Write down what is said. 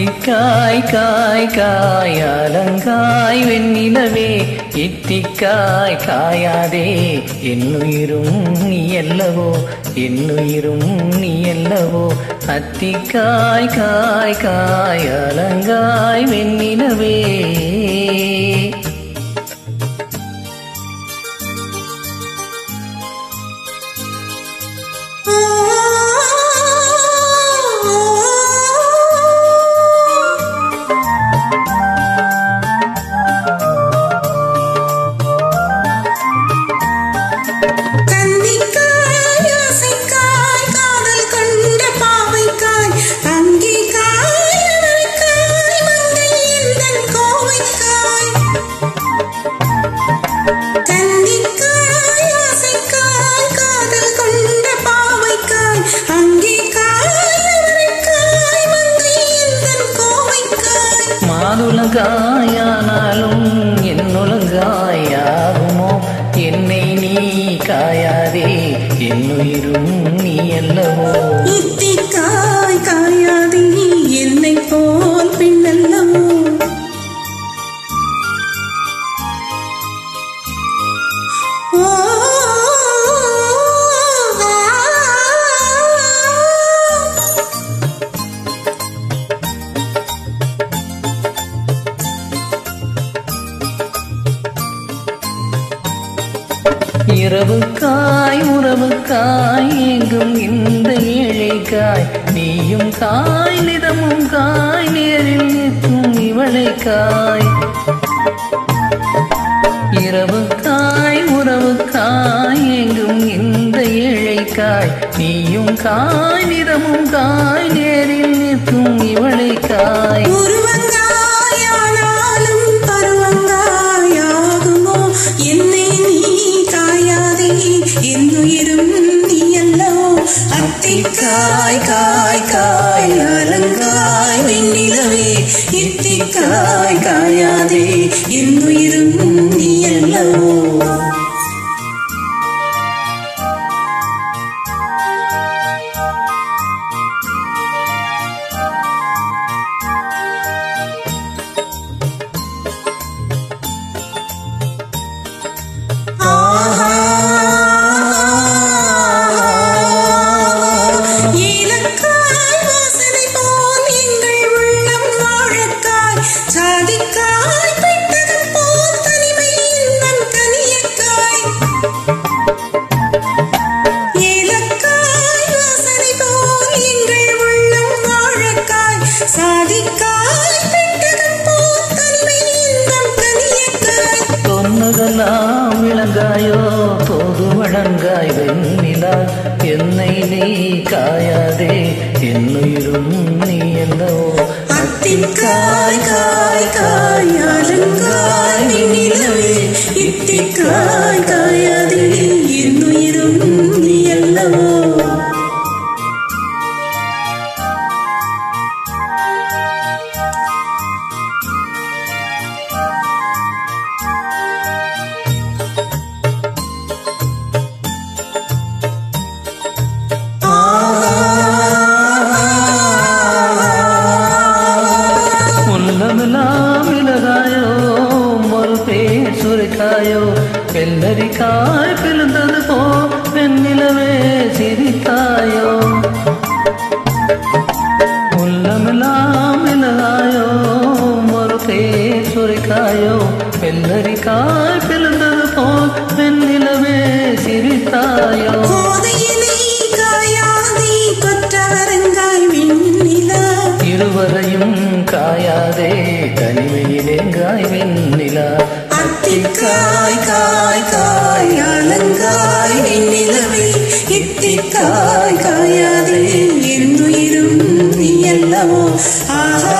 அத்திக்காய் காய் காய் அலங்காய் வெண்ணிலவே இத்திக்காய் காயாதே என்னுயிரும் நீ அல்லவோ என்னுயிரும் நீ அல்லவோ அத்திக்காய் காய் காய் அலங்காய் வெண்ணிலவே மாதுளங்காயானாலும் என்னுலங்காயாகுமோ என்னை நீ காயாதே என்னுயிரும் நீ அல்லவோ இத்திக்காய் காயாதே என்னை போல் பின்னல்லவோ இரவுக்காய் உறவுக்காய் எங்கும் இந்த ஏழைக்காய் நீயும் காய் நிதமும் காய் நேரில் நிற்கும் இவளைக்காய் இரவுக்காய் உறவுக்காய் எங்கும் இந்த ஏழைக்காய் நீயும் காய் நிதமும் காய் நேரில் நிற்கும் இவளைக்காய் என்னுயிரும் நீ அல்லவோ அத்திக்காய் காய் காய் அலங்காய் வெண்ணிலவே இத்திக்காய் காயாதே என்னுயிரும் நீ அல்லவோ சொன்னதெல்லாம் விளங்காயோ போது வழங்காய் வெண்ணிலா என்னை நீ காயாதே என்னுயிரும் நீ அல்லவோ அத்திக்காய் காய் காய் அலங்காய் வெண்ணிலவே இத்திக்காய் காயாதே என்னுயிரும் நீ அல்லவோ சுரைக்காயோ வெள்ளரிக்காய் பிளந்தது போ வெண்ணிலவே சிரித்தாயோ உள்ளமெல்லாம் இலகாயோ ஒரு பேர் சுரைக்காயோ வெள்ளரிக்காய் பிளந்தது போ வெண்ணிலவே சிரித்தாயோ இருவரையும் காயாதே தனிமையிலேங்காய் வெண்ணிலா அத்திக்காய் காய் காய் அலங்காய் வெண்ணிலவே இத்திக்காய் காயாதே என்னுயிரும் நீ அல்லவோ ஆஹா